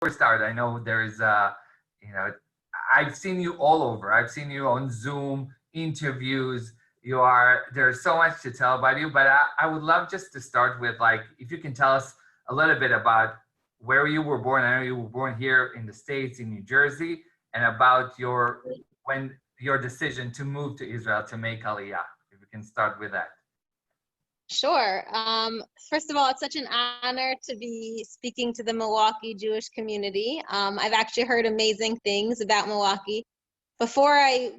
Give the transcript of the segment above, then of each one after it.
we start, I know there's I've seen you all over. I've seen you on Zoom interviews. There's so much to tell about you, but I would love just to start with, like, if you can tell us a little bit about where you were born. I know you were born here in the States, in New Jersey, and about your decision to move to Israel to make Aliyah. If we can start with that. Sure. First of all, it's such an honor to be speaking to the Milwaukee Jewish community. I've actually heard amazing things about Milwaukee. Before I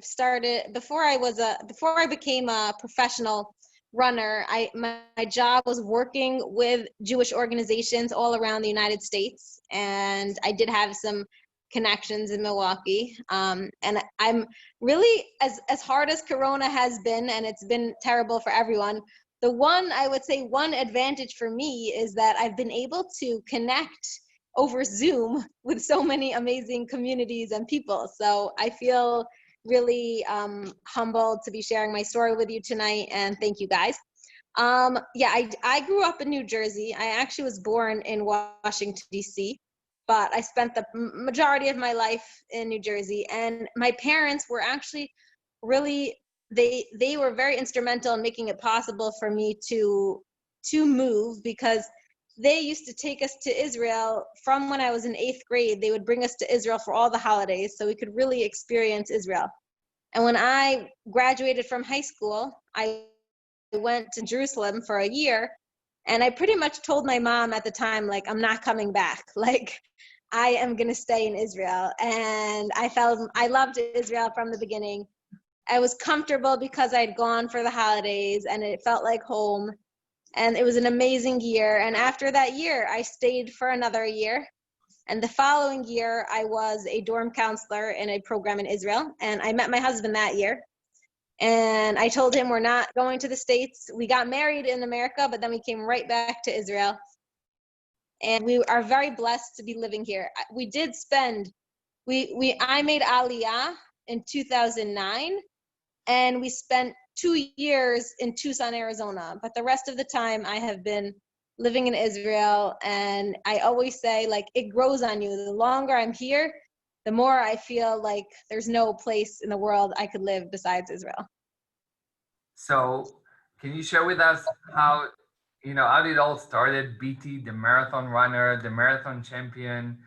became a professional runner, my job was working with Jewish organizations all around the United States, and I did have some connections in Milwaukee. And I'm really, as hard as Corona has been, and it's been terrible for everyone, I would say one advantage for me is that I've been able to connect over Zoom with so many amazing communities and people. So I feel really humbled to be sharing my story with you tonight, and thank you guys. I grew up in New Jersey. I actually was born in Washington, D.C., but I spent the majority of my life in New Jersey, and my parents were actually really they were very instrumental in making it possible for me to move, because they used to take us to Israel from when I was in 8th grade. They would bring us to Israel for all the holidays so we could really experience Israel. And when I graduated from high school, I went to Jerusalem for a year, and I pretty much told my mom at the time, like, I'm not coming back. Like, I am going to stay in Israel. And I loved Israel from the beginning. I was comfortable because I'd gone for the holidays and it felt like home, and it was an amazing year. And after that year, I stayed for another year. And the following year, I was a dorm counselor in a program in Israel, and I met my husband that year. And I told him we're not going to the States. We got married in America, but then we came right back to Israel. And we are very blessed to be living here. I made Aliyah in 2009. And we spent 2 years in Tucson, Arizona. But the rest of the time I have been living in Israel. And I always say, like, it grows on you. The longer I'm here, the more I feel like there's no place in the world I could live besides Israel. So can you share with us how it all started? Beatie, the marathon runner, the marathon champion,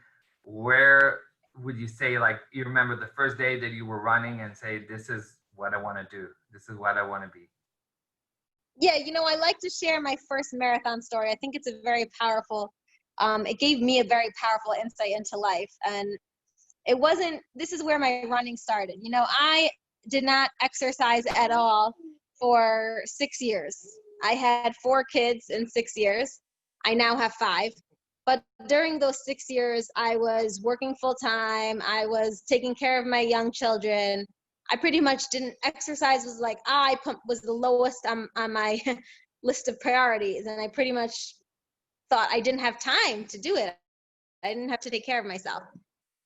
where would you say, like, you remember the first day that you were running and say, this is what I want to do. This is what I want to be. Yeah, I like to share my first marathon story. I think it's a very powerful, it gave me a very powerful insight into life. And this is where my running started. I did not exercise at all for 6 years. I had 4 kids in 6 years. I now have 5. But during those 6 years, I was working full time. I was taking care of my young children. I pretty much didn't exercise, was the lowest on my list of priorities. And I pretty much thought I didn't have time to do it. I didn't have to take care of myself.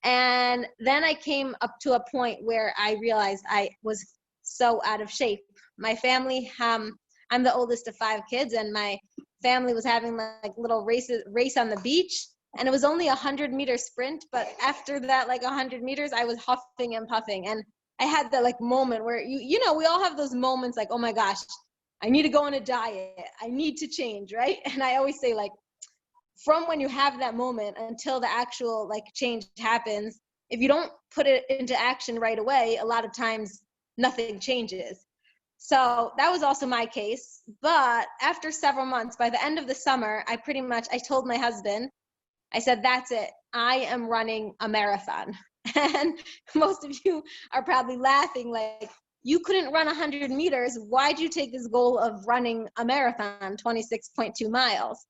And then I came up to a point where I realized I was so out of shape. My family, I'm the oldest of 5 kids, and my family was having like little race on the beach. And it was only 100-meter sprint. But after that, 100 meters, I was huffing and puffing. And I had that moment where we all have those moments like, oh my gosh, I need to go on a diet. I need to change, right? And I always say, from when you have that moment until the actual change happens, if you don't put it into action right away, a lot of times nothing changes. So that was also my case. But after several months, by the end of the summer, I told my husband, I said, that's it. I am running a marathon. And most of you are probably laughing, you couldn't run 100 meters. Why'd you take this goal of running a marathon, 26.2 miles?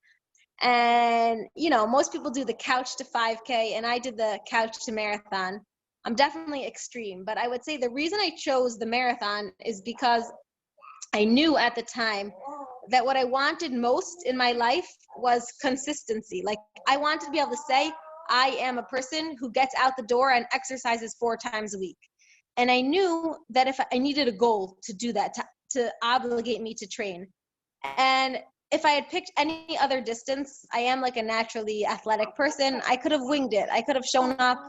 And, most people do the couch to 5K, and I did the couch to marathon. I'm definitely extreme, but I would say the reason I chose the marathon is because I knew at the time that what I wanted most in my life was consistency. I wanted to be able to say, I am a person who gets out the door and exercises 4 times a week. And I knew that if I needed a goal to do that, to obligate me to train. And if I had picked any other distance, I am like a naturally athletic person. I could have winged it. I could have shown up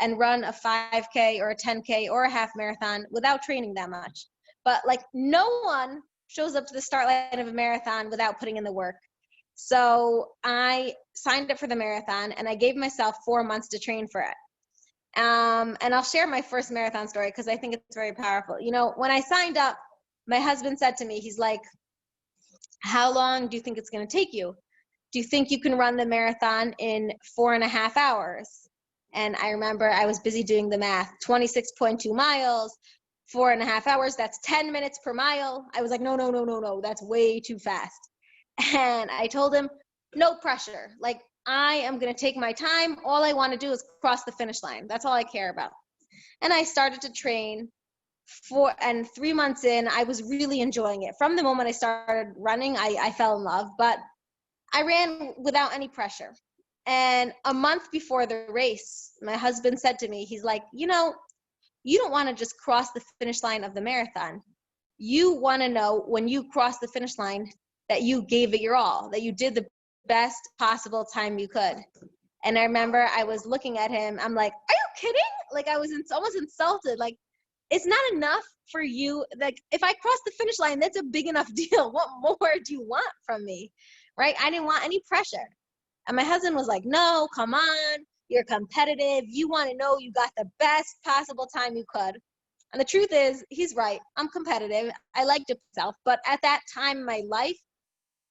and run a 5K or a 10K or a half marathon without training that much. But like no one shows up to the start line of a marathon without putting in the work. So I signed up for the marathon and I gave myself 4 months to train for it. And I'll share my first marathon story because I think it's very powerful. You know, when I signed up, my husband said to me, he's like, how long do you think it's going to take you? Do you think you can run the marathon in 4.5 hours? And I remember I was busy doing the math, 26.2 miles, 4.5 hours, that's 10 minutes per mile. I was like, no, that's way too fast. And I told him, no pressure. Like, I am going to take my time. All I want to do is cross the finish line. That's all I care about. And I started to train. 3 months in, I was really enjoying it. From the moment I started running, I fell in love, but I ran without any pressure. And a month before the race, my husband said to me, he's like, you know, you don't want to just cross the finish line of the marathon. You want to know when you cross the finish line that you gave it your all, that you did the best possible time you could. And I remember I was looking at him. I'm like, are you kidding? Like, I was almost insulted. Like, it's not enough for you. Like, if I cross the finish line, that's a big enough deal. What more do you want from me? Right? I didn't want any pressure. And my husband was like, no, come on. You're competitive. You want to know you got the best possible time you could. And the truth is, he's right. I'm competitive. I like to myself. But at that time in my life,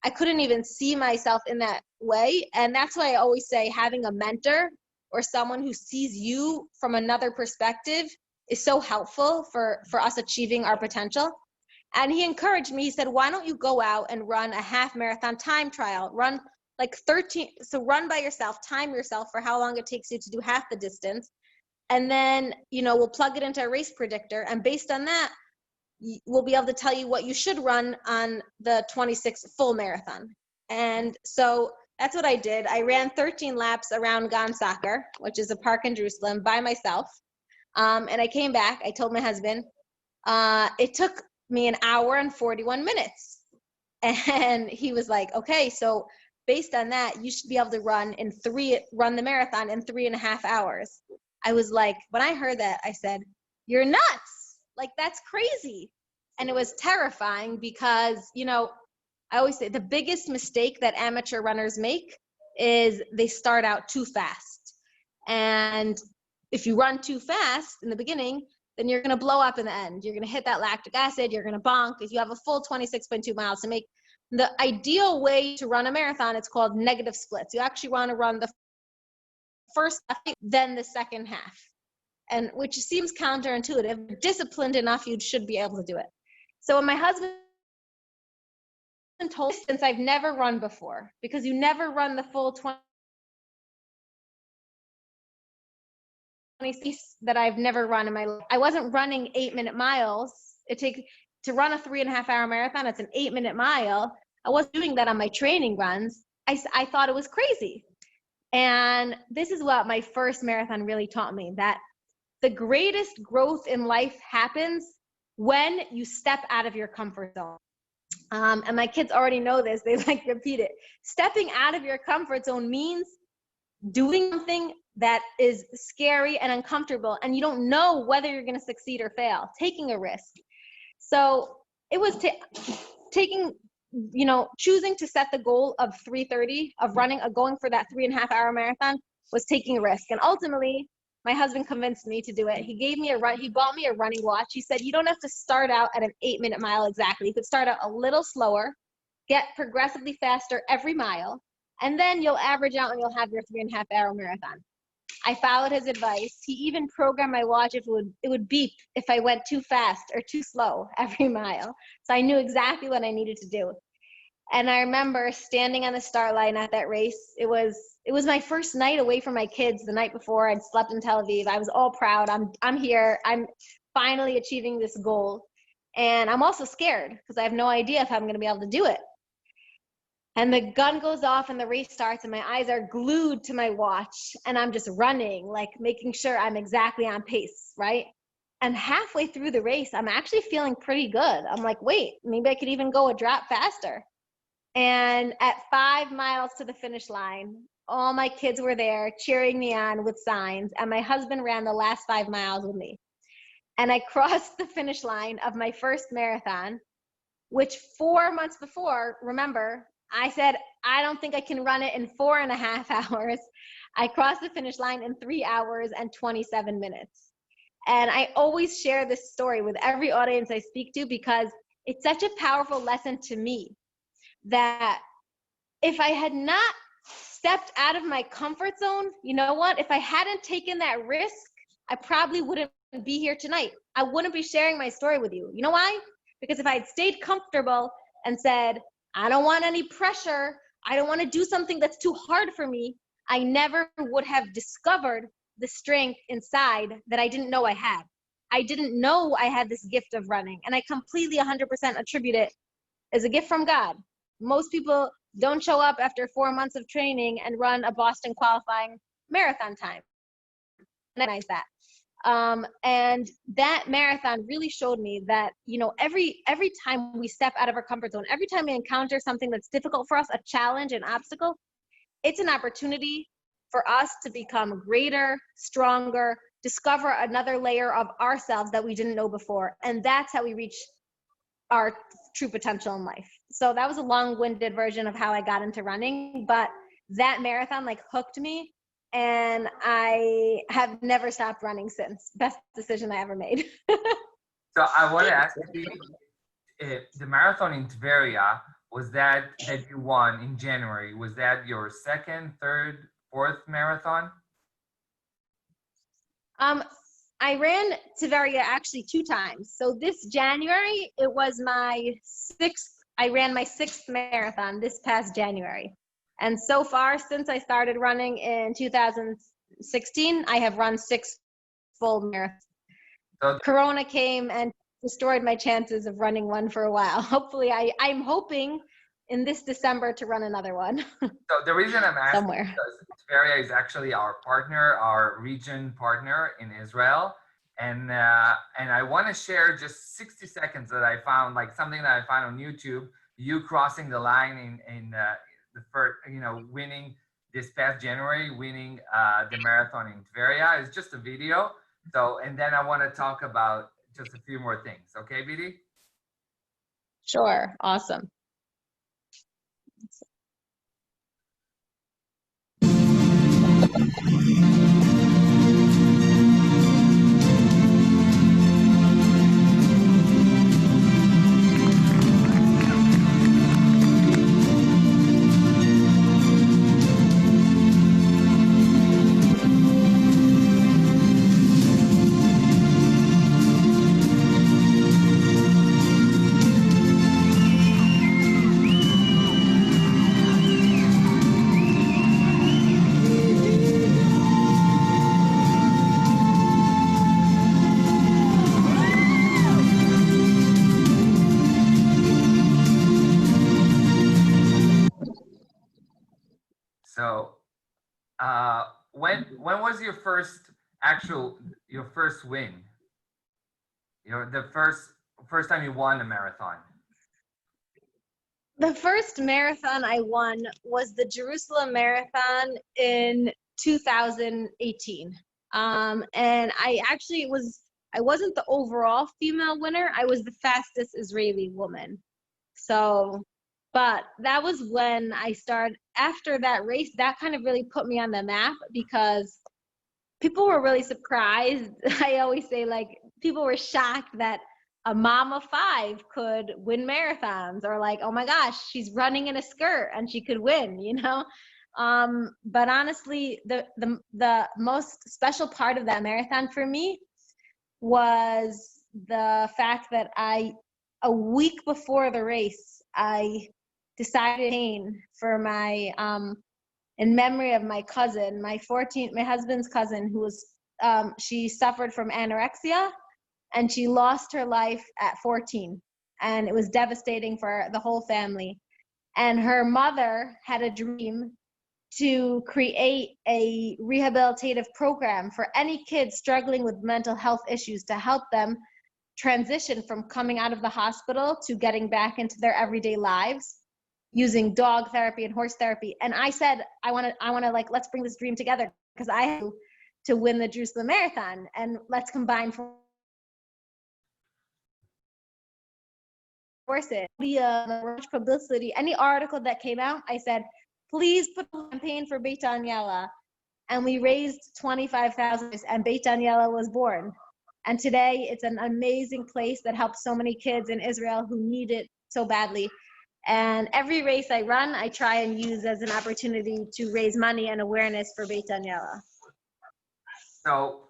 I couldn't even see myself in that way. And that's why I always say having a mentor or someone who sees you from another perspective is so helpful for us achieving our potential. And he encouraged me. He said, why don't you go out and run a half marathon time trial? Run like 13. So run by yourself, time yourself for how long it takes you to do half the distance. And then, you know, we'll plug it into a race predictor. And based on that, we'll be able to tell you what you should run on the 26 full marathon. And so that's what I did. I ran 13 laps around Gan Sacher, which is a park in Jerusalem, by myself. And I came back. I told my husband, it took me an hour and 41 minutes. And he was like, okay, so based on that, you should be able to run the marathon in 3.5 hours. I was like, when I heard that, I said, you're nuts. Like, that's crazy. And it was terrifying because, you know, I always say the biggest mistake that amateur runners make is they start out too fast. And if you run too fast in the beginning, then you're going to blow up in the end. You're going to hit that lactic acid. You're going to bonk. If you have a full 26.2 miles to make, the ideal way to run a marathon, it's called negative splits. You actually want to run the first half, then the second half. And which seems counterintuitive, but disciplined enough, you should be able to do it. So when my husband told me, since I've never run before, because you never run the full 20 that I've never run in my life. I wasn't running 8-minute miles. It takes to run a 3.5 hour marathon. It's an 8-minute mile. I wasn't doing that on my training runs. I thought it was crazy. And this is what my first marathon really taught me, that the greatest growth in life happens when you step out of your comfort zone. And my kids already know this. They like repeat it. Stepping out of your comfort zone means doing something that is scary and uncomfortable, and you don't know whether you're going to succeed or fail, taking a risk. So it was choosing to set the goal of 3:30 of going for that 3.5 hour marathon was taking a risk. And ultimately, my husband convinced me to do it. He bought me a running watch. He said, you don't have to start out at an 8-minute mile exactly. You could start out a little slower, get progressively faster every mile, and then you'll average out and you'll have your 3.5 hour marathon. I followed his advice. He even programmed my watch if it would beep if I went too fast or too slow every mile. So I knew exactly what I needed to do. And I remember standing on the start line at that race. It was my first night away from my kids. The night before, I'd slept in Tel Aviv. I was all proud. I'm here. I'm finally achieving this goal. And I'm also scared because I have no idea if I'm going to be able to do it. And the gun goes off and the race starts and my eyes are glued to my watch and I'm just running, like making sure I'm exactly on pace, right? And halfway through the race, I'm actually feeling pretty good. I'm like, wait, maybe I could even go a drop faster. And at 5 miles to the finish line, all my kids were there cheering me on with signs, and my husband ran the last 5 miles with me. And I crossed the finish line of my first marathon, which 4 months before, remember, I said, I don't think I can run it in 4.5 hours. I crossed the finish line in 3 hours and 27 minutes. And I always share this story with every audience I speak to because it's such a powerful lesson to me that if I had not stepped out of my comfort zone, you know what? If I hadn't taken that risk, I probably wouldn't be here tonight. I wouldn't be sharing my story with you. You know why? Because if I had stayed comfortable and said, I don't want any pressure, I don't want to do something that's too hard for me, I never would have discovered the strength inside that I didn't know I had. I didn't know I had this gift of running, and I completely 100% attribute it as a gift from God. Most people don't show up after 4 months of training and run a Boston qualifying marathon time. Recognize that. And that marathon really showed me that, you know, every time we step out of our comfort zone, every time we encounter something that's difficult for us, a challenge, an obstacle, it's an opportunity for us to become greater, stronger, discover another layer of ourselves that we didn't know before. And that's how we reach our true potential in life. So that was a long-winded version of how I got into running, but that marathon like hooked me, and I have never stopped running since. Best decision I ever made. So I want to ask you, the marathon in Tveria, was that you won in January, was that your second, third, fourth marathon? I ran Tveria actually 2 times. So this January, it was my 6th, I ran my 6th marathon this past January. And so far, since I started running in 2016, I have run 6 full marathons. So Corona came and destroyed my chances of running one for a while. Hopefully, I'm hoping in this December to run another one. So the reason I'm asking somewhere, because Tveria is actually our partner, our region partner in Israel. And I want to share just 60 seconds that I found, like something that I found on YouTube, you crossing the line in the first, you know, winning this past January, winning the marathon in Tveria. It's just a video. So, and then I want to talk about just a few more things. Okay, Beatie? Sure. Awesome. So, when was your first win? The first time you won a marathon? The first marathon I won was the Jerusalem Marathon in 2018. And I actually I wasn't the overall female winner. I was the fastest Israeli woman. So, but that was when I started, after that race, that kind of really put me on the map because people were really surprised. I always say, like, people were shocked that a mom of 5 could win marathons, or like, oh my gosh, she's running in a skirt and she could win, you know? But honestly, the most special part of that marathon for me was the fact that a week before the race, I decided for my, in memory of my cousin, my husband's cousin, who was, she suffered from anorexia, and she lost her life at 14. And it was devastating for the whole family. And her mother had a dream to create a rehabilitative program for any kids struggling with mental health issues to help them transition from coming out of the hospital to getting back into their everyday lives. using dog therapy and horse therapy. And I said, I want to like, let's bring this dream together because I have to win the Jerusalem Marathon, and let's combine forces. The publicity, any article that came out, I said, please put a campaign for Beit Daniela. And we raised $25,000 and Beit Daniela was born. And today it's an amazing place that helps so many kids in Israel who need it so badly. And every race I run, I try and use as an opportunity to raise money and awareness for Beit Daniela. So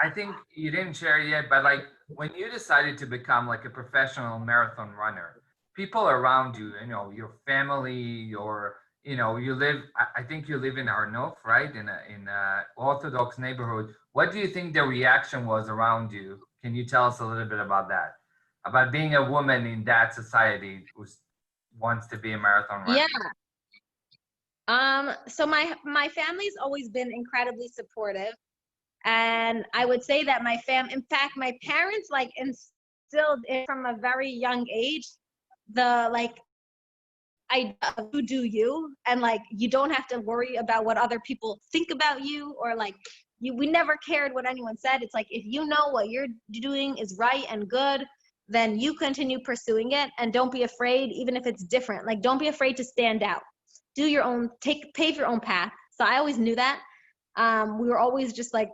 I think you didn't share yet, but like when you decided to become like a professional marathon runner, people around you, you know, your family, your, you know, you live, I think you live in Arnof, right? In a Orthodox neighborhood. What do you think the reaction was around you? Can you tell us a little bit about that? About being a woman in that society who wants to be a marathon runner? Yeah. So my family's always been incredibly supportive. And I would say that in fact, my parents like instilled it from a very young age, the like, you do you, and like, you don't have to worry about what other people think about you, or like, we never cared what anyone said. It's like, if you know what you're doing is right and good, then you continue pursuing it, and don't be afraid, even if it's different. Like, don't be afraid to stand out. Do your own, pave your own path. So I always knew that. We were always just like,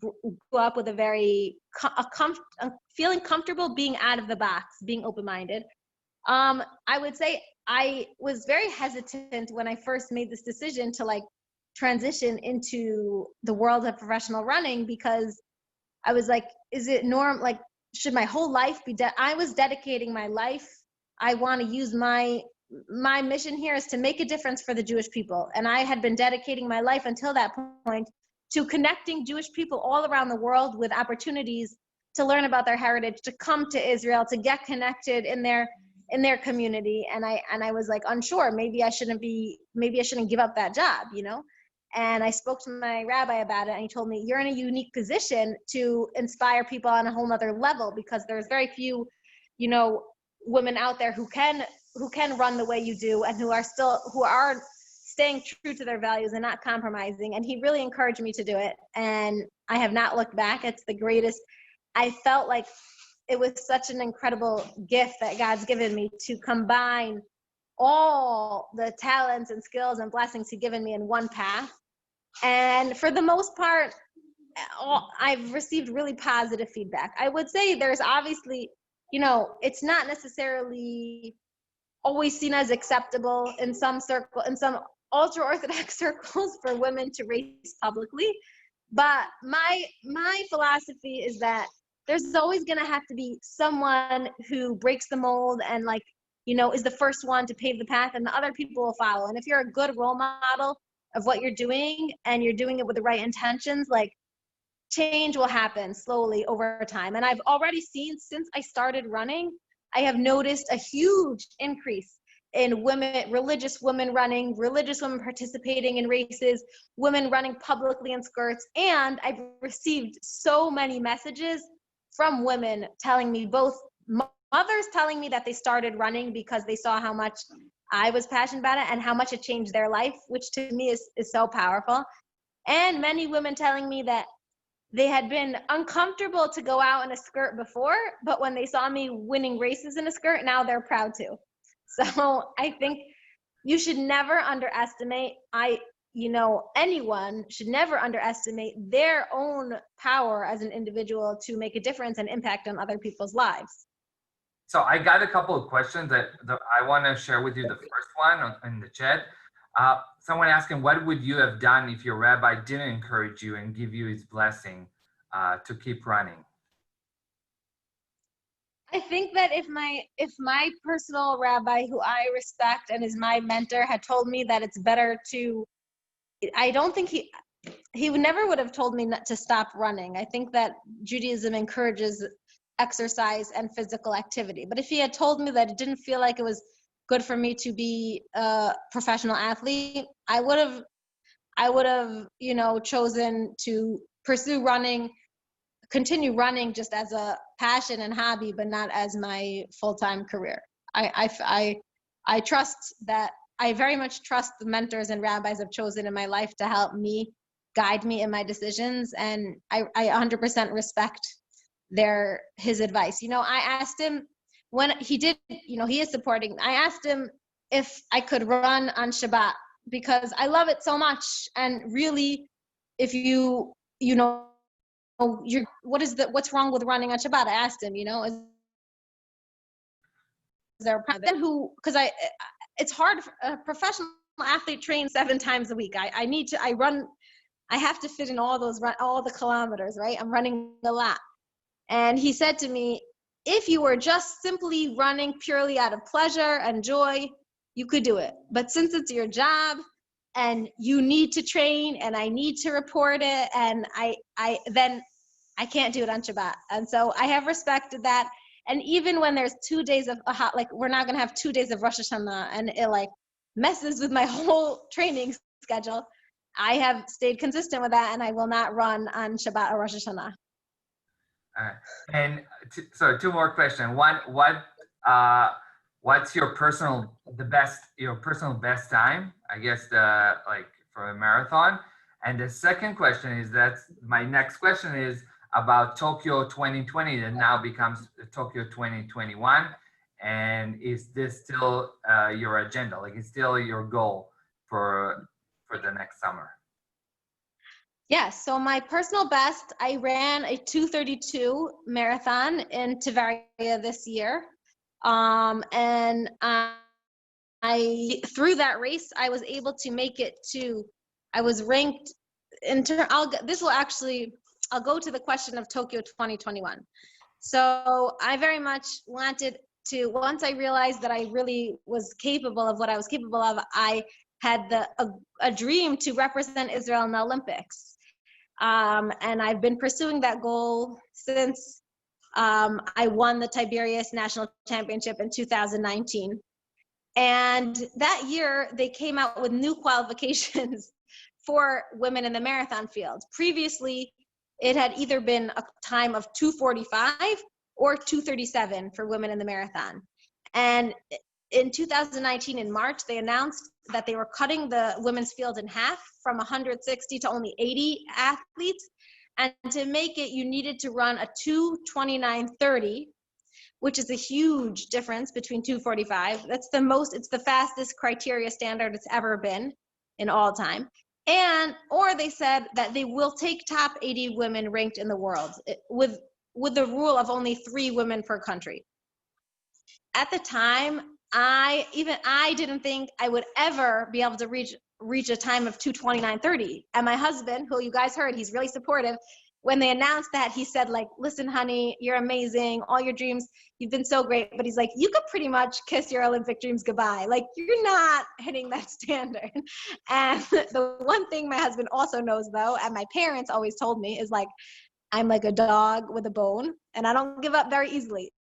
grew up with a very feeling comfortable being out of the box, being open-minded. I would say I was very hesitant when I first made this decision to like transition into the world of professional running, because I was like, is it like, should my whole life be I was dedicating my life. I want to use my mission here is to make a difference for the Jewish people. And I had been dedicating my life until that point to connecting Jewish people all around the world with opportunities to learn about their heritage, to come to Israel, to get connected in their community. And I was like unsure, maybe I shouldn't give up that job, you know? And I spoke to my rabbi about it, and he told me, you're in a unique position to inspire people on a whole nother level, because there's very few, you know, women out there who can run the way you do, and who are staying true to their values and not compromising. And he really encouraged me to do it. And I have not looked back. It's the greatest. I felt like it was such an incredible gift that God's given me to combine all the talents and skills and blessings He's given me in one path. And for the most part, I've received really positive feedback. I would say there's obviously, you know, it's not necessarily always seen as acceptable in some ultra-Orthodox circles for women to race publicly. But my philosophy is that there's always going to have to be someone who breaks the mold and, like, you know, is the first one to pave the path, and the other people will follow. And if you're a good role model of what you're doing, and you're doing it with the right intentions, like, change will happen slowly over time. And I've already seen, since I started running, I have noticed a huge increase in religious women running, religious women participating in races, women running publicly in skirts. And I've received so many messages from women telling me, both mothers telling me that they started running because they saw how much I was passionate about it and how much it changed their life, which to me is so powerful. And many women telling me that they had been uncomfortable to go out in a skirt before, but when they saw me winning races in a skirt, now they're proud to. So I think you should never underestimate, anyone should never underestimate their own power as an individual to make a difference and impact on other people's lives. So I got a couple of questions that I want to share with you. The first one in the chat. Someone asking, what would you have done if your rabbi didn't encourage you and give you his blessing to keep running? I think that if my personal rabbi, who I respect and is my mentor, had told me that it's better to, I don't think he never would have told me not to stop running. I think that Judaism encourages exercise and physical activity. But if he had told me that it didn't feel like it was good for me to be a professional athlete, I would have, chosen to pursue running, continue running just as a passion and hobby, but not as my full-time career. I I very much trust the mentors and rabbis I've chosen in my life to help me, guide me in my decisions. And I 100% respect his advice. I asked him when he did, he is supporting. I asked him if I could run on Shabbat because I love it so much. And really, if what's wrong with running on Shabbat? I asked him, is there because it's hard for a professional athlete trains 7 times a week. I have to fit in all the kilometers, right? I'm running a lot. And he said to me, if you were just simply running purely out of pleasure and joy, you could do it. But since it's your job and you need to train and I need to report it, and then I can't do it on Shabbat. And so I have respected that. And even when there's 2 days of we're not going to have 2 days of Rosh Hashanah and it messes with my whole training schedule, I have stayed consistent with that and I will not run on Shabbat or Rosh Hashanah. And so 2 more questions. One, what's your personal best time? I guess for a marathon. And the second question is my next question is about Tokyo 2020 that now becomes Tokyo 2021. And is this still your agenda? Is still your goal for the next summer? Yes, so my personal best, I ran a 2:32 marathon in Tveria this year. And through that race, I was able to make it I was ranked I'll go to the question of Tokyo 2021. So I very much wanted to, once I realized that I really was capable of what I was capable of, I had a dream to represent Israel in the Olympics. And I've been pursuing that goal since I won the Tiberias National Championship in 2019. And that year, they came out with new qualifications for women in the marathon field. Previously, it had either been a time of 2:45 or 2:37 for women in the marathon. And in 2019, in March, they announced that they were cutting the women's field in half from 160 to only 80 athletes. And to make it, you needed to run a 2:29:30, which is a huge difference between 2:45. It's the fastest criteria standard it's ever been in all time. Or they said that they will take top 80 women ranked in the world with the rule of only 3 women per country. At the time, I didn't think I would ever be able to reach a time of 2:29:30. And my husband, who you guys heard, he's really supportive. When they announced that, he said, listen, honey, you're amazing. All your dreams, you've been so great. But he's like, you could pretty much kiss your Olympic dreams goodbye. You're not hitting that standard. And the one thing my husband also knows, though, and my parents always told me, is I'm like a dog with a bone, and I don't give up very easily.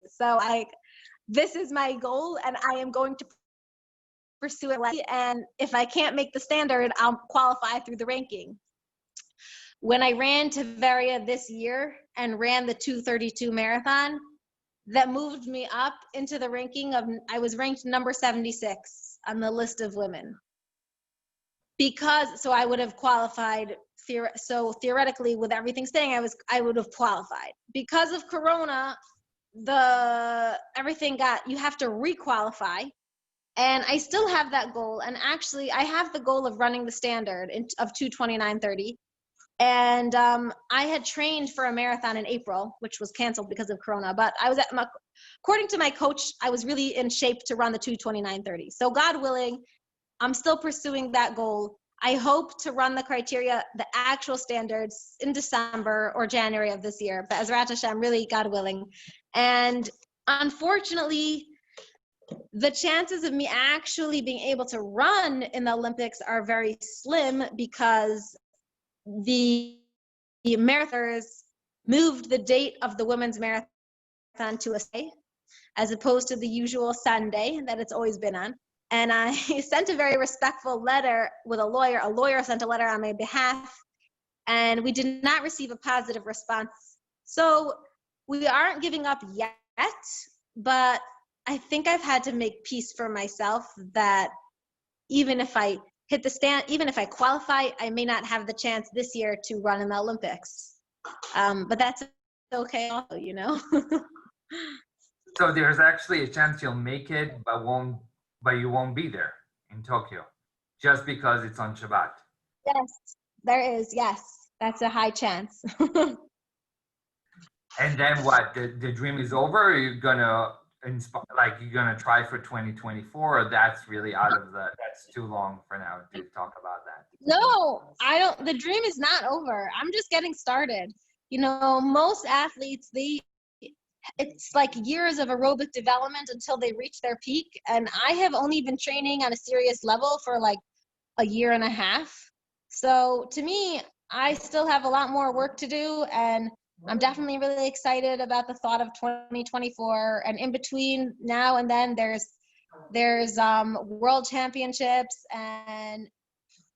So this is my goal, and I am going to pursue it. And if I can't make the standard, I'll qualify through the ranking. When I ran Tveria this year and ran the 2:32 marathon, that moved me up into the ranking I was ranked number 76 on the list of women. So I would have qualified, so theoretically with everything staying, I would have qualified. Because of Corona, you have to re-qualify. And I still have that goal. And actually I have the goal of running the standard of 2:29:30. And I had trained for a marathon in April, which was canceled because of Corona. But according to my coach, I was really in shape to run the 2:29:30. So God willing, I'm still pursuing that goal. I hope to run the criteria, the actual standards, in December or January of this year. But Ezrat Hashem, really, God willing. And unfortunately, the chances of me actually being able to run in the Olympics are very slim because the marathoners moved the date of the women's marathon to a Sunday, as opposed to the usual Sunday that it's always been on. And I sent a very respectful letter with a lawyer. A lawyer sent a letter on my behalf, and we did not receive a positive response. So we aren't giving up yet, but I think I've had to make peace for myself that even if I hit the stand, even if I qualify, I may not have the chance this year to run in the Olympics. But that's okay also, you know? So there's actually a chance you'll make it, but you won't be there in Tokyo, just because it's on Shabbat. Yes, there is. Yes, that's a high chance. And then what? The dream is over? Or you're gonna you're gonna try for 2024, or that's really that's too long for now to talk about that. No, I don't. The dream is not over. I'm just getting started. You know, most athletes, it's like years of aerobic development until they reach their peak. And I have only been training on a serious level for like a year and a half. So to me, I still have a lot more work to do. And I'm definitely really excited about the thought of 2024. And in between now and then, there's world championships. And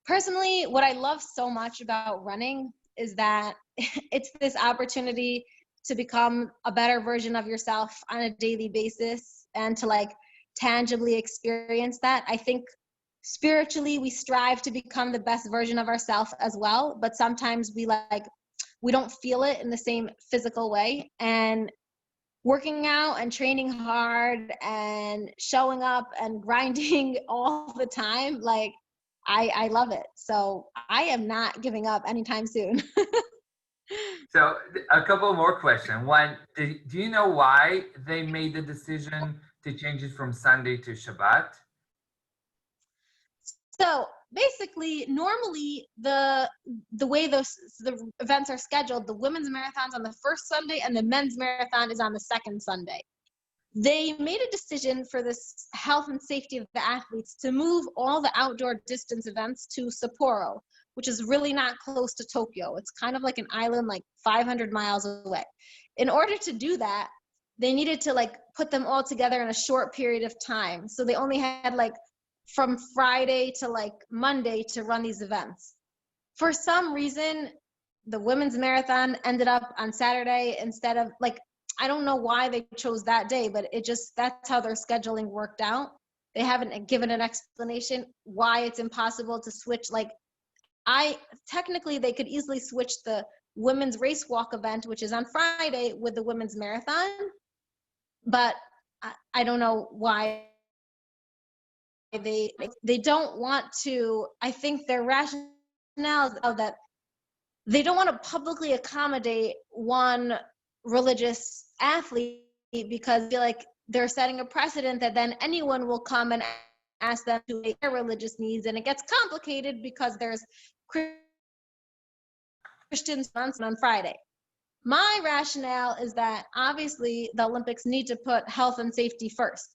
personally, what I love so much about running is that it's this opportunity to become a better version of yourself on a daily basis and to like tangibly experience that. I think spiritually we strive to become the best version of ourselves as well, but sometimes we don't feel it in the same physical way. And working out and training hard and showing up and grinding all the time, like I love it. So I am not giving up anytime soon. So a couple more questions. One, do you know why they made the decision to change it from Sunday to Shabbat? So basically, normally the way the events are scheduled, the women's marathon's on the first Sunday and the men's marathon is on the second Sunday. They made a decision for this health and safety of the athletes to move all the outdoor distance events to Sapporo, which is really not close to Tokyo. It's kind of like an island, like 500 miles away. In order to do that, they needed to like put them all together in a short period of time. So they only had like from Friday to like Monday to run these events. For some reason, the women's marathon ended up on Saturday instead of like, I don't know why they chose that day, but that's how their scheduling worked out. They haven't given an explanation why it's impossible to switch. Like technically they could easily switch the women's race walk event, which is on Friday, with the women's marathon, but I don't know why they don't want to. I think their rationale is that they don't want to publicly accommodate one religious athlete because they feel like they're setting a precedent that then anyone will come and ask them to meet their religious needs, and it gets complicated because there's Christians on Friday. My rationale is that obviously the Olympics need to put health and safety first.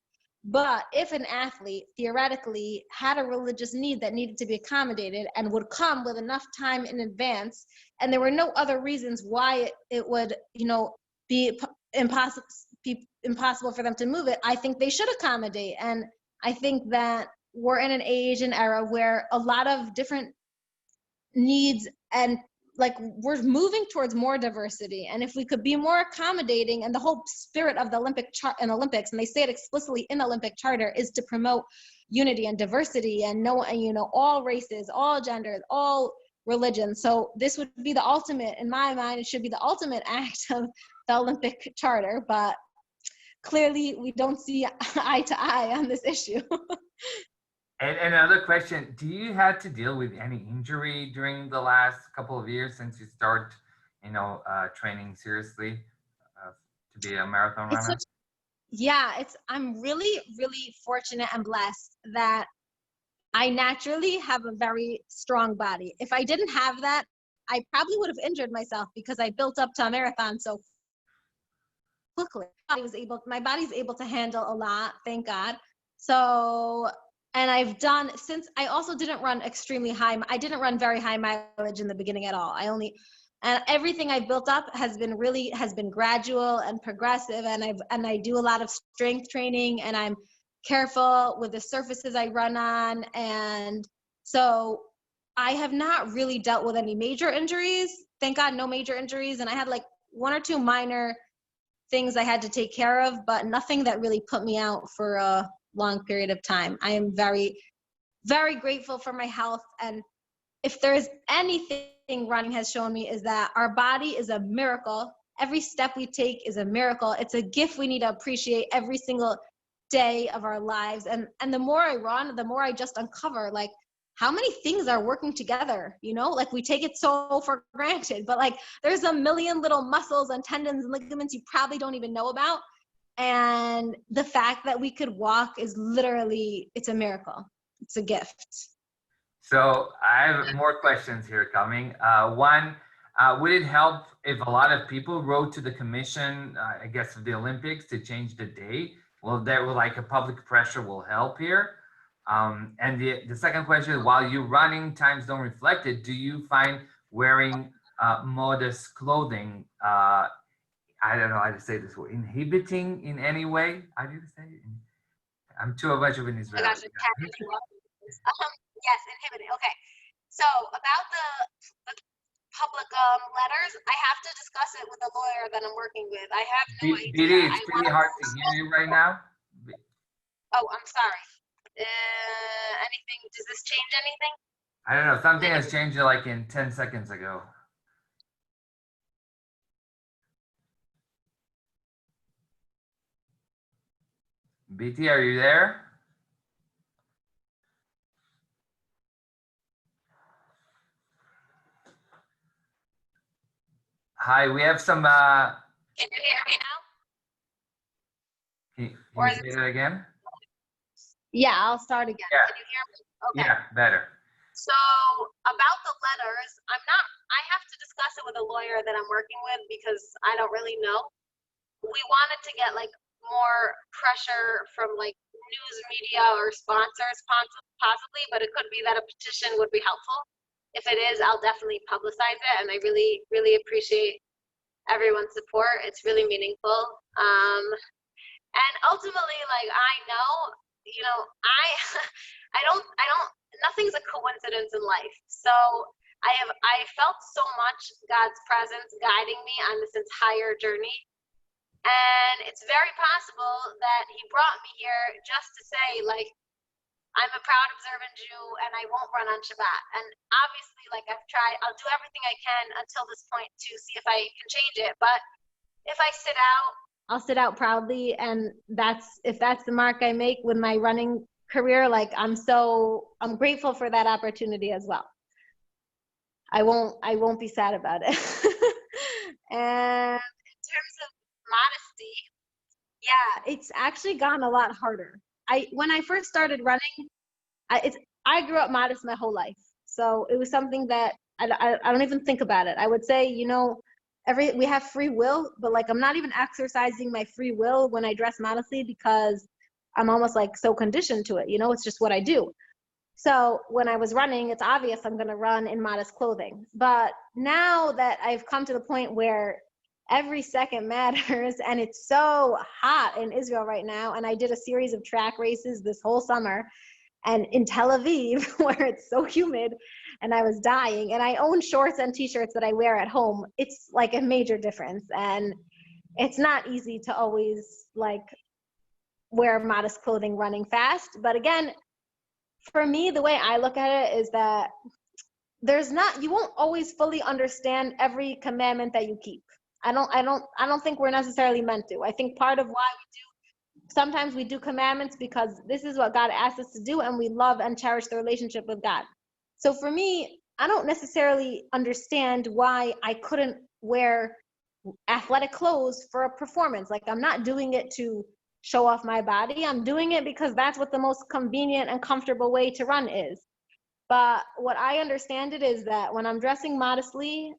But if an athlete theoretically had a religious need that needed to be accommodated and would come with enough time in advance, and there were no other reasons why it would, be impossible for them to move it, I think they should accommodate. And I think that we're in an age and era where a lot of different needs and like we're moving towards more diversity, and if we could be more accommodating, and the whole spirit of the Olympics, and they say it explicitly in the Olympic Charter, is to promote unity and diversity and all races, all genders, all religions. So this would be the ultimate, in my mind, it should be the ultimate act of the Olympic Charter, but clearly we don't see eye to eye on this issue. And another question, do you had to deal with any injury during the last couple of years since you start, training seriously to be a marathon runner? I'm really, really fortunate and blessed that I naturally have a very strong body. If I didn't have that, I probably would have injured myself because I built up to a marathon so quickly. My body's able to handle a lot, thank God. So, and since I also didn't run I didn't run very high mileage in the beginning at all. And everything I've built up has been gradual and progressive, and I do a lot of strength training, and I'm careful with the surfaces I run on. And so I have not really dealt with any major injuries. Thank God, no major injuries. And I had like one or two minor things I had to take care of, but nothing that really put me out for a long period of time. I am very, very grateful for my health. And if there's anything running has shown me is that our body is a miracle. Every step we take is a miracle. It's a gift we need to appreciate every single day of our lives. And the more I run, the more I just uncover like how many things are working together, you know, like we take it so for granted, but like there's a million little muscles and tendons and ligaments you probably don't even know about. And the fact that we could walk is literally, it's a miracle. It's a gift. So I have more questions here coming. One, would it help if a lot of people wrote to the commission, I guess, of the Olympics to change the date? Well, there will like a public pressure will help here. And the second question is, while you're running, times don't reflect it. Do you find wearing modest clothing, I don't know how to say this word, inhibiting in any way? How do you say it? I'm too much of an Israeli. Oh my gosh, yes, inhibiting. Okay. So about the public letters, I have to discuss it with the lawyer that I'm working with. I have no idea. Beatie, it's pretty hard to hear you right now. Oh, I'm sorry. Anything, does this change anything? I don't know. Something has changed like in 10 seconds ago. Beatie, are you there? Hi, we have some. Can you hear me now? Can you say that again? Yeah, I'll start again. Yeah. Can you hear me? Okay. Yeah, better. So about the letters, I have to discuss it with a lawyer that I'm working with because I don't really know. We wanted to get like more pressure from like news media or sponsors possibly, but it could be that a petition would be helpful. If it is, I'll definitely publicize it, and I really, really appreciate everyone's support. It's really meaningful. And ultimately, like I know, you know, I don't, nothing's a coincidence in life. So I felt so much God's presence guiding me on this entire journey. And it's very possible that he brought me here just to say, like, I'm a proud observant Jew and I won't run on Shabbat. And obviously, like I'll do everything I can until this point to see if I can change it. But if I sit out, I'll sit out proudly. And if that's the mark I make with my running career, like I'm grateful for that opportunity as well. I won't be sad about it. And in terms of modesty, yeah, it's actually gotten a lot harder. When I first started running, I grew up modest my whole life. So it was something that I don't even think about it. I would say, you know, we have free will, but like I'm not even exercising my free will when I dress modestly because I'm almost like so conditioned to it. You know, it's just what I do. So when I was running, it's obvious I'm going to run in modest clothing. But now that I've come to the point where every second matters and it's so hot in Israel right now, and I did a series of track races this whole summer, and in Tel Aviv where it's so humid and I was dying, and I own shorts and t-shirts that I wear at home, it's like a major difference. And it's not easy to always like wear modest clothing running fast. But again, for me, the way I look at it is that you won't always fully understand every commandment that you keep. I don't think we're necessarily meant to. I think part of why sometimes we do commandments because this is what God asked us to do, and we love and cherish the relationship with God. So for me, I don't necessarily understand why I couldn't wear athletic clothes for a performance. Like I'm not doing it to show off my body. I'm doing it because that's what the most convenient and comfortable way to run is. But what I understand it is that when I'm dressing modestly,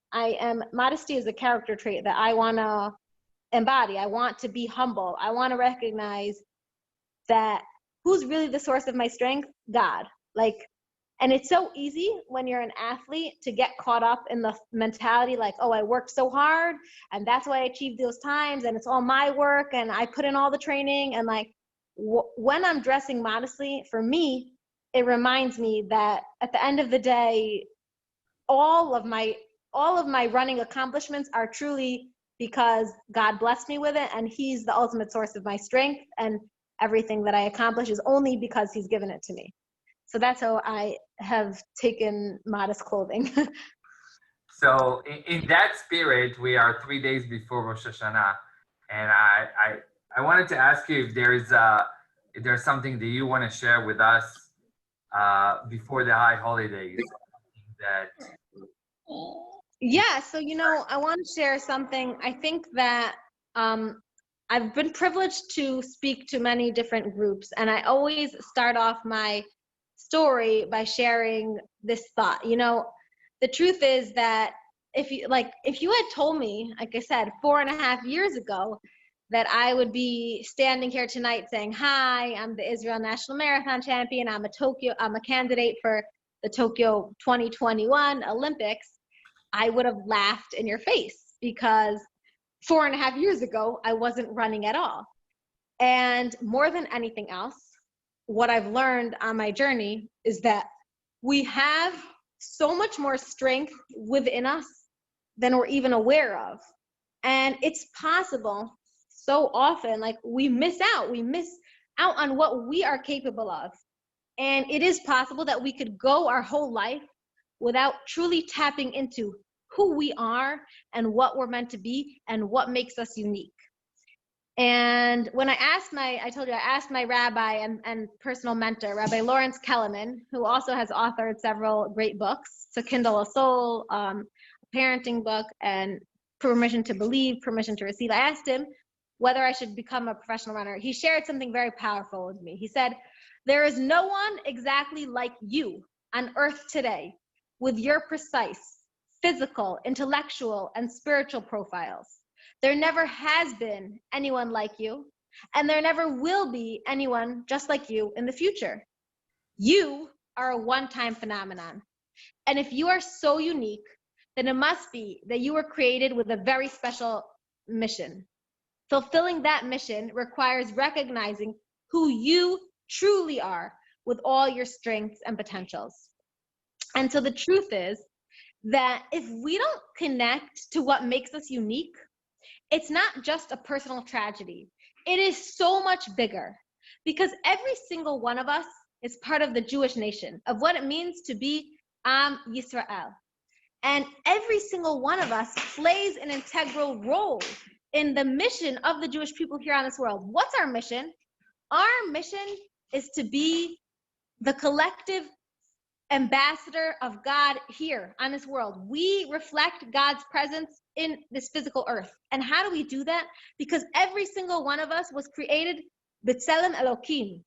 modesty is a character trait that I want to embody. I want to be humble. I want to recognize that who's really the source of my strength? God. Like, and it's so easy when you're an athlete to get caught up in the mentality like, oh, I worked so hard and that's why I achieved those times and it's all my work and I put in all the training. And like, when I'm dressing modestly, for me, it reminds me that at the end of the day, all of my running accomplishments are truly because God blessed me with it, and he's the ultimate source of my strength, and everything that I accomplish is only because he's given it to me. So that's how I have taken modest clothing. So in that spirit, we are 3 days before Rosh Hashanah, and I wanted to ask you if there's something that you want to share with us before the high holidays. That Yeah, so I want to share something. I think that I've been privileged to speak to many different groups, and I always start off my story by sharing this thought. The truth is that if you had told me, like I said, 4.5 years ago, that I would be standing here tonight saying, "Hi, I'm the Israel National Marathon Champion. I'm a candidate for the Tokyo 2021 Olympics," I would have laughed in your face, because 4.5 years ago, I wasn't running at all. And more than anything else, what I've learned on my journey is that we have so much more strength within us than we're even aware of. And it's possible so often, like we miss out on what we are capable of. And it is possible that we could go our whole life without truly tapping into who we are and what we're meant to be and what makes us unique. And when I asked my rabbi and personal mentor, Rabbi Lawrence Kellerman, who also has authored several great books, To Kindle a Soul, a parenting book, and Permission to Believe, Permission to Receive, I asked him whether I should become a professional runner. He shared something very powerful with me. He said, "There is no one exactly like you on earth today with your precise physical, intellectual, and spiritual profiles. There never has been anyone like you, and there never will be anyone just like you in the future. You are a one-time phenomenon. And if you are so unique, then it must be that you were created with a very special mission. Fulfilling that mission requires recognizing who you truly are with all your strengths and potentials." And so the truth is that if we don't connect to what makes us unique, it's not just a personal tragedy. It is so much bigger, because every single one of us is part of the Jewish nation, of what it means to be Am Yisrael. And every single one of us plays an integral role in the mission of the Jewish people here on this world. What's our mission? Our mission is to be the collective ambassador of God here on this world. We reflect God's presence in this physical earth. And how do we do that? Because every single one of us was created B'Tselem Elokim,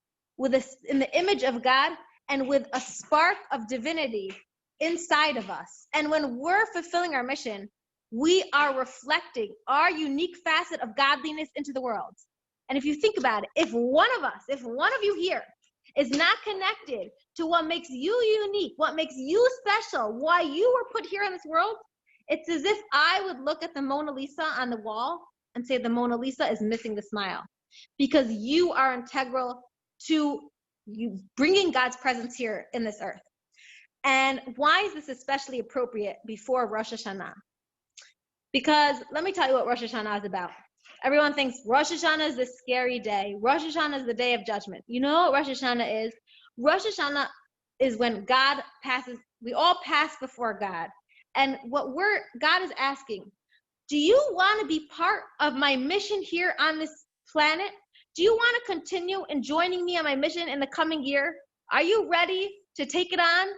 in the image of God, and with a spark of divinity inside of us. And when we're fulfilling our mission, we are reflecting our unique facet of godliness into the world. And if you think about it, if one of you here is not connected to what makes you unique, what makes you special, why you were put here in this world, it's as if I would look at the Mona Lisa on the wall and say the Mona Lisa is missing the smile, because you are integral to you bringing God's presence here in this earth. And why is this especially appropriate before Rosh Hashanah? Because let me tell you what Rosh Hashanah is about. Everyone thinks Rosh Hashanah is this scary day. Rosh Hashanah is the day of judgment. You know what Rosh Hashanah is? Rosh Hashanah is when God passes, we all pass before God. And God is asking, do you want to be part of my mission here on this planet? Do you want to continue in joining me on my mission in the coming year? Are you ready to take it on?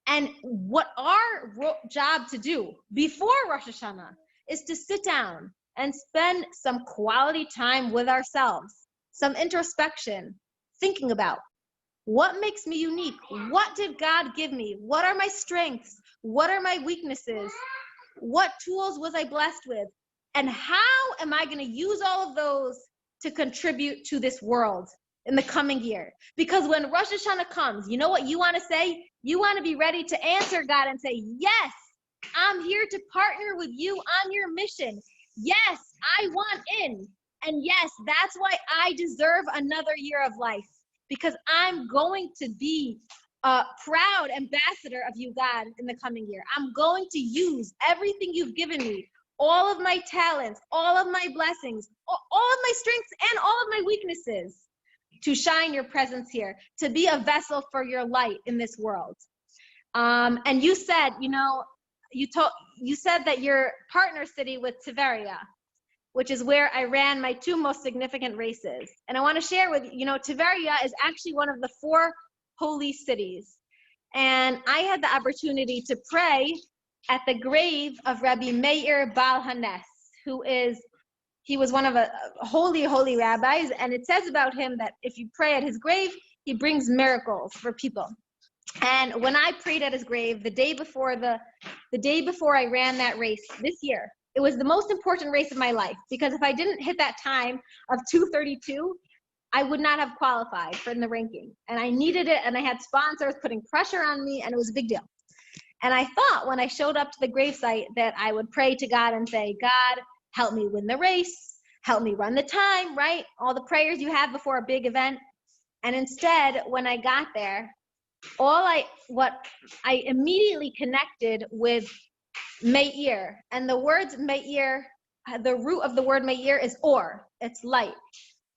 And what our job to do before Rosh Hashanah is to sit down and spend some quality time with ourselves, some introspection, thinking about what makes me unique? What did God give me? What are my strengths? What are my weaknesses? What tools was I blessed with? And how am I going to use all of those to contribute to this world in the coming year? Because when Rosh Hashanah comes, you know what you want to say? You want to be ready to answer God and say, yes, I'm here to partner with you on your mission. Yes, I want in. And yes, that's why I deserve another year of life, because I'm going to be a proud ambassador of you, God, in the coming year. I'm going to use everything you've given me, all of my talents, all of my blessings, all of my strengths, and all of my weaknesses to shine your presence here, to be a vessel for your light in this world. And you said, you said that your partner city was Tiberia, which is where I ran my 2 most significant races. And I want to share with you, Tiberia is actually one of the 4 holy cities. And I had the opportunity to pray at the grave of Rabbi Meir Baal Hanes, he was one of a holy rabbis. And it says about him that if you pray at his grave, he brings miracles for people. And when I prayed at his grave, the day before I ran that race this year, it was the most important race of my life, because if I didn't hit that time of 2:32, I would not have qualified for the ranking. And I needed it, and I had sponsors putting pressure on me, and it was a big deal. And I thought when I showed up to the gravesite that I would pray to God and say, God, help me win the race, help me run the time, right? All the prayers you have before a big event. And instead, when I got there, I immediately connected with Meir, and the words Meir, the root of the word Meir is or, it's light.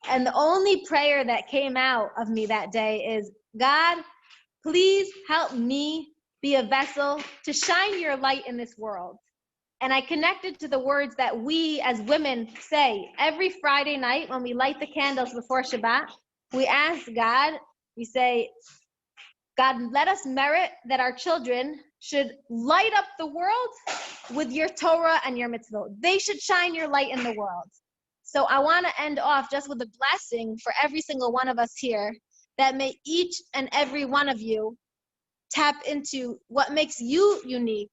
And the only prayer that came out of me that day is, God, please help me be a vessel to shine your light in this world. And I connected to the words that we as women say every Friday night when we light the candles before Shabbat. We ask God, we say, God, let us merit that our children should light up the world with your Torah and your mitzvot. They should shine your light in the world. So I want to end off just with a blessing for every single one of us here, that may each and every one of you tap into what makes you unique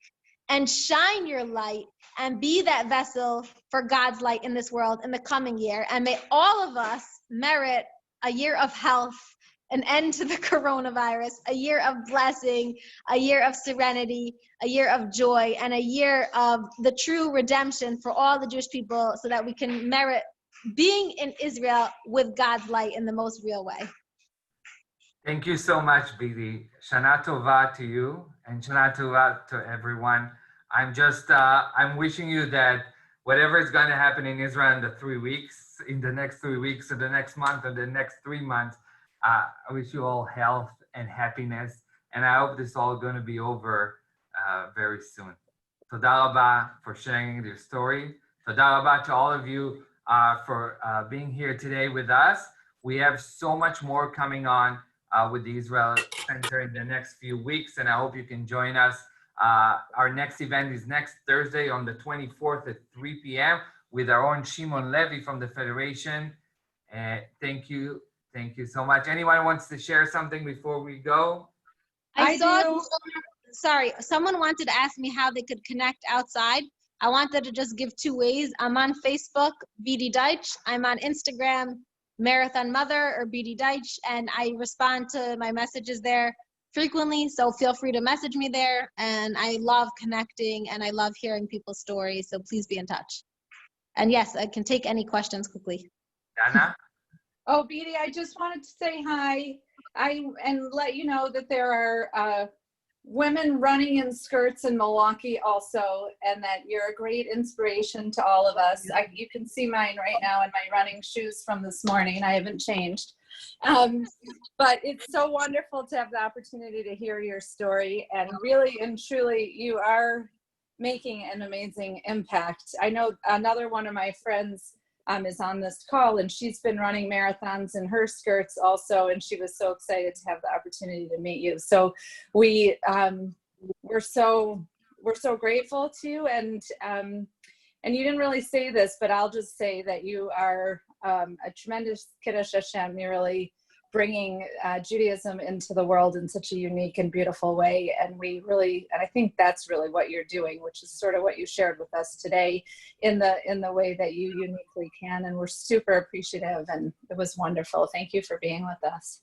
and shine your light and be that vessel for God's light in this world in the coming year. And may all of us merit a year of health, an end to the coronavirus, a year of blessing, a year of serenity, a year of joy, and a year of the true redemption for all the Jewish people, so that we can merit being in Israel with God's light in the most real way. Thank you so much, Beatie. Shana Tova to you, and Shana Tova to everyone. I'm wishing you that whatever is going to happen in Israel in the next 3 weeks, or the next month, or the next 3 months, I wish you all health and happiness, and I hope this is all going to be over very soon. Toda Rabba for sharing your story. Toda Rabba to all of you for being here today with us. We have so much more coming on with the Israel Center in the next few weeks, and I hope you can join us. Our next event is next Thursday on the 24th at 3 p.m. with our own Shimon Levy from the Federation. Thank you so much. Anyone wants to share something before we go? Sorry, someone wanted to ask me how they could connect outside. I wanted to just give 2 ways. I'm on Facebook, Beatie Deutsch. I'm on Instagram, Marathon Mother or Beatie Deutsch, and I respond to my messages there frequently, so feel free to message me there. And I love connecting, and I love hearing people's stories, so please be in touch. And yes, I can take any questions quickly. Dana? Oh, Beatie, I just wanted to say hi and let you know that there are women running in skirts in Milwaukee also, and that you're a great inspiration to all of us. You can see mine right now in my running shoes from this morning. I haven't changed. But it's so wonderful to have the opportunity to hear your story, and really and truly you are making an amazing impact. I know another one of my friends is on this call, and she's been running marathons in her skirts also, and she was so excited to have the opportunity to meet you. So we're so grateful to you, and you didn't really say this, but I'll just say that you are a tremendous Kiddush Hashem. You're really bringing Judaism into the world in such a unique and beautiful way, and I think that's really what you're doing, which is sort of what you shared with us today in the way that you uniquely can, and we're super appreciative, and it was wonderful. Thank you for being with us.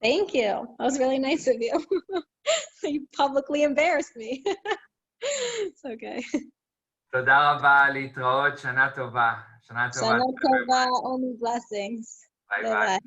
Thank you. That was really nice of you. You publicly embarrassed me. It's okay. Toda Rabba, Litraot, Shana Tova. Shana Tova. Shana Tova, only blessings. Bye-bye. Bye-bye.